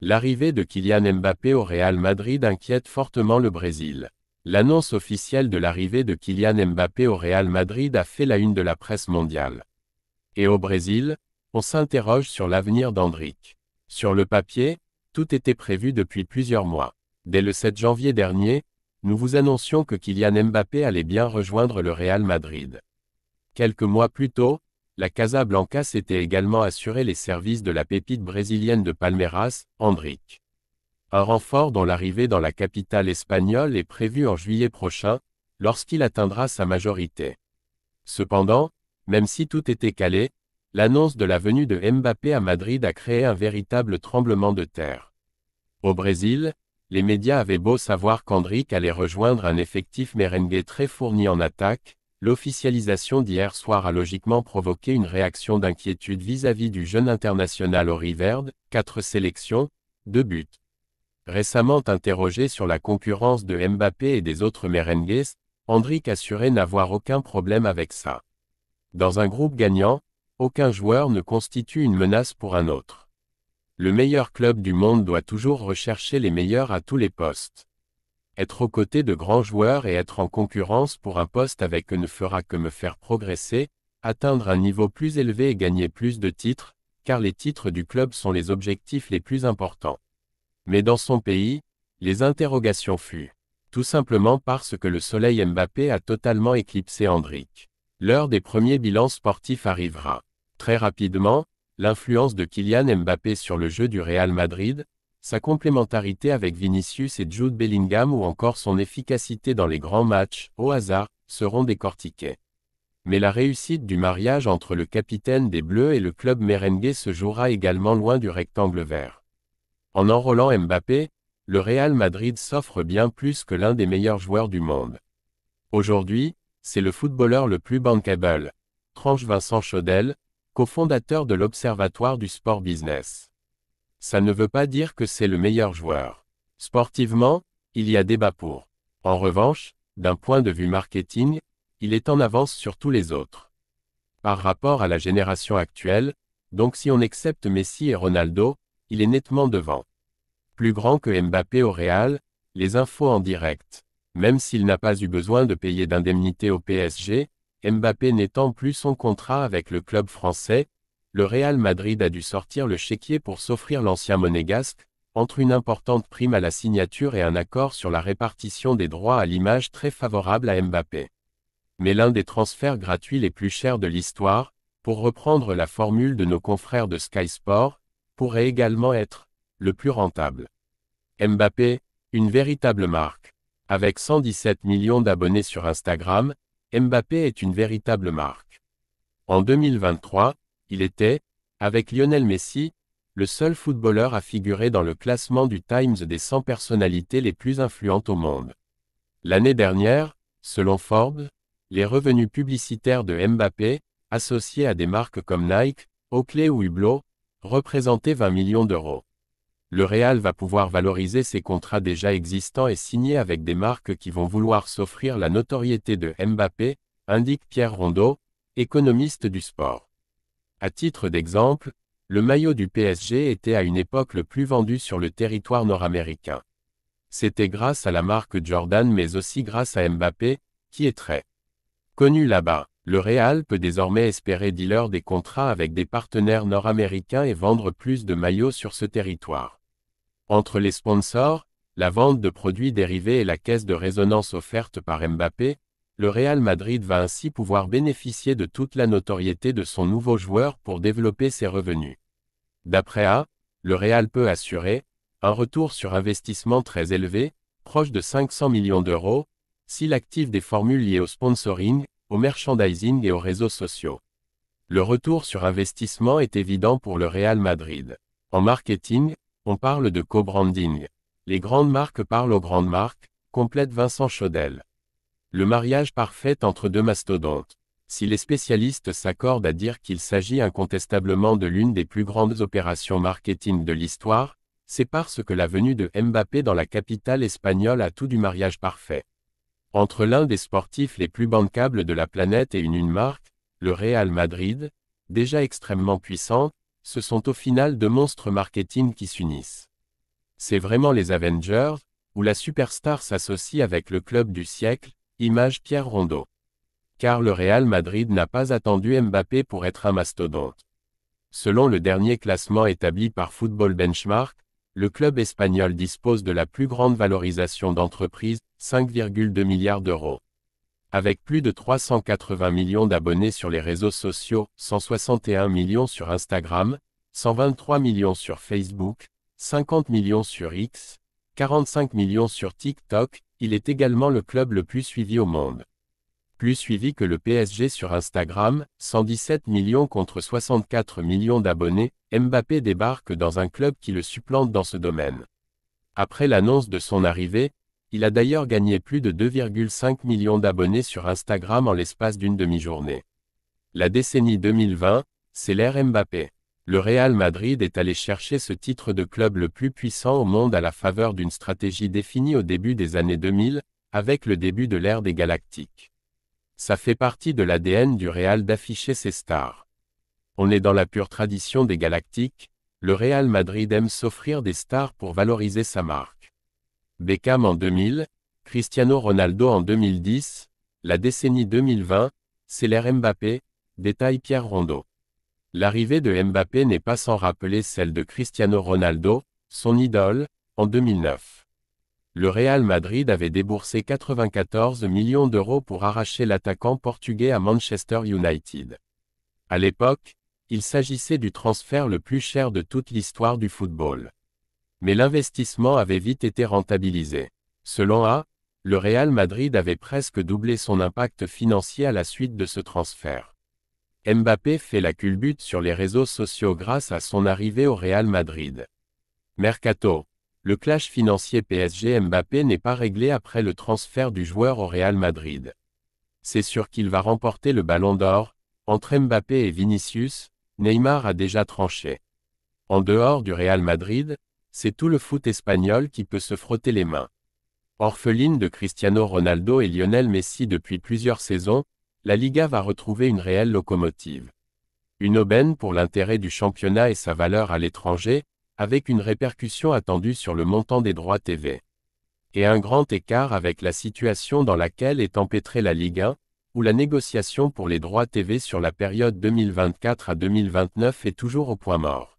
L'arrivée de Kylian Mbappé au Real Madrid inquiète fortement le Brésil. L'annonce officielle de l'arrivée de Kylian Mbappé au Real Madrid a fait la une de la presse mondiale. Et au Brésil, on s'interroge sur l'avenir d'Endrick. Sur le papier, tout était prévu depuis plusieurs mois. Dès le 7 janvier dernier, nous vous annoncions que Kylian Mbappé allait bien rejoindre le Real Madrid. Quelques mois plus tôt, la Casablanca s'était également assuré les services de la pépite brésilienne de Palmeiras, Endrick. Un renfort dont l'arrivée dans la capitale espagnole est prévue en juillet prochain, lorsqu'il atteindra sa majorité. Cependant, même si tout était calé, l'annonce de la venue de Mbappé à Madrid a créé un véritable tremblement de terre. Au Brésil, les médias avaient beau savoir qu'Endrick allait rejoindre un effectif merengue très fourni en attaque, l'officialisation d'hier soir a logiquement provoqué une réaction d'inquiétude vis-à-vis du jeune international auriverde, 4 sélections, 2 buts. Récemment interrogé sur la concurrence de Mbappé et des autres merengues, Endrick assurait n'avoir aucun problème avec ça. Dans un groupe gagnant, aucun joueur ne constitue une menace pour un autre. Le meilleur club du monde doit toujours rechercher les meilleurs à tous les postes. Être aux côtés de grands joueurs et être en concurrence pour un poste avec eux ne fera que me faire progresser, atteindre un niveau plus élevé et gagner plus de titres, car les titres du club sont les objectifs les plus importants. Mais dans son pays, les interrogations furent. Tout simplement parce que le soleil Mbappé a totalement éclipsé Endrick. L'heure des premiers bilans sportifs arrivera. Très rapidement, l'influence de Kylian Mbappé sur le jeu du Real Madrid, sa complémentarité avec Vinicius et Jude Bellingham ou encore son efficacité dans les grands matchs, au hasard, seront décortiqués. Mais la réussite du mariage entre le capitaine des Bleus et le club merengue se jouera également loin du rectangle vert. En enrôlant Mbappé, le Real Madrid s'offre bien plus que l'un des meilleurs joueurs du monde. Aujourd'hui, c'est le footballeur le plus bankable, tranche Vincent Chaudel, cofondateur de l'Observatoire du Sport Business. Ça ne veut pas dire que c'est le meilleur joueur. Sportivement, il y a débat pour. En revanche, d'un point de vue marketing, il est en avance sur tous les autres. Par rapport à la génération actuelle, donc si on accepte Messi et Ronaldo, il est nettement devant. Plus grand que Mbappé au Real, les infos en direct. Même s'il n'a pas eu besoin de payer d'indemnité au PSG, Mbappé n'étant plus son contrat avec le club français, le Real Madrid a dû sortir le chéquier pour s'offrir l'ancien monégasque, entre une importante prime à la signature et un accord sur la répartition des droits à l'image très favorable à Mbappé. Mais l'un des transferts gratuits les plus chers de l'histoire, pour reprendre la formule de nos confrères de Sky Sport, pourrait également être le plus rentable. Mbappé, une véritable marque. Avec 117 millions d'abonnés sur Instagram, Mbappé est une véritable marque. En 2023, il était, avec Lionel Messi, le seul footballeur à figurer dans le classement du Times des 100 personnalités les plus influentes au monde. L'année dernière, selon Forbes, les revenus publicitaires de Mbappé, associés à des marques comme Nike, Oakley ou Hublot, représentaient 20 millions d'euros. Le Real va pouvoir valoriser ses contrats déjà existants et signés avec des marques qui vont vouloir s'offrir la notoriété de Mbappé, indique Pierre Rondeau, économiste du sport. À titre d'exemple, le maillot du PSG était à une époque le plus vendu sur le territoire nord-américain. C'était grâce à la marque Jordan mais aussi grâce à Mbappé, qui est très connu là-bas. Le Real peut désormais espérer dealer des contrats avec des partenaires nord-américains et vendre plus de maillots sur ce territoire. Entre les sponsors, la vente de produits dérivés et la caisse de résonance offerte par Mbappé, le Real Madrid va ainsi pouvoir bénéficier de toute la notoriété de son nouveau joueur pour développer ses revenus. D'après A, le Real peut assurer un retour sur investissement très élevé, proche de 500 millions d'euros, s'il active des formules liées au sponsoring, au merchandising et aux réseaux sociaux. Le retour sur investissement est évident pour le Real Madrid. En marketing, on parle de co-branding. Les grandes marques parlent aux grandes marques, complète Vincent Chaudel. Le mariage parfait entre deux mastodontes. Si les spécialistes s'accordent à dire qu'il s'agit incontestablement de l'une des plus grandes opérations marketing de l'histoire, c'est parce que la venue de Mbappé dans la capitale espagnole a tout du mariage parfait. Entre l'un des sportifs les plus bancables de la planète et une marque, le Real Madrid, déjà extrêmement puissant, ce sont au final deux monstres marketing qui s'unissent. C'est vraiment les Avengers, où la superstar s'associe avec le club du siècle, image Pierre Rondeau. Car le Real Madrid n'a pas attendu Mbappé pour être un mastodonte. Selon le dernier classement établi par Football Benchmark, le club espagnol dispose de la plus grande valorisation d'entreprise, 5,2 milliards d'euros. Avec plus de 380 millions d'abonnés sur les réseaux sociaux, 161 millions sur Instagram, 123 millions sur Facebook, 50 millions sur X, 45 millions sur TikTok, il est également le club le plus suivi au monde. Plus suivi que le PSG sur Instagram, 117 millions contre 64 millions d'abonnés, Mbappé débarque dans un club qui le supplante dans ce domaine. Après l'annonce de son arrivée, il a d'ailleurs gagné plus de 2,5 millions d'abonnés sur Instagram en l'espace d'une demi-journée. La décennie 2020, c'est l'ère Mbappé. Le Real Madrid est allé chercher ce titre de club le plus puissant au monde à la faveur d'une stratégie définie au début des années 2000, avec le début de l'ère des Galactiques. Ça fait partie de l'ADN du Real d'afficher ses stars. On est dans la pure tradition des Galactiques, le Real Madrid aime s'offrir des stars pour valoriser sa marque. Beckham en 2000, Cristiano Ronaldo en 2010, la décennie 2020, c'est l'ère Mbappé, détaille Pierre Rondeau. L'arrivée de Mbappé n'est pas sans rappeler celle de Cristiano Ronaldo, son idole, en 2009. Le Real Madrid avait déboursé 94 millions d'euros pour arracher l'attaquant portugais à Manchester United. À l'époque, il s'agissait du transfert le plus cher de toute l'histoire du football. Mais l'investissement avait vite été rentabilisé. Selon A, le Real Madrid avait presque doublé son impact financier à la suite de ce transfert. Mbappé fait la culbute sur les réseaux sociaux grâce à son arrivée au Real Madrid. Mercato. Le clash financier PSG-Mbappé n'est pas réglé après le transfert du joueur au Real Madrid. C'est sûr qu'il va remporter le Ballon d'Or. Entre Mbappé et Vinicius, Neymar a déjà tranché. En dehors du Real Madrid, c'est tout le foot espagnol qui peut se frotter les mains. Orpheline de Cristiano Ronaldo et Lionel Messi depuis plusieurs saisons, la Liga va retrouver une réelle locomotive. Une aubaine pour l'intérêt du championnat et sa valeur à l'étranger, avec une répercussion attendue sur le montant des droits TV. Et un grand écart avec la situation dans laquelle est empêtrée la Ligue 1, où la négociation pour les droits TV sur la période 2024 à 2029 est toujours au point mort.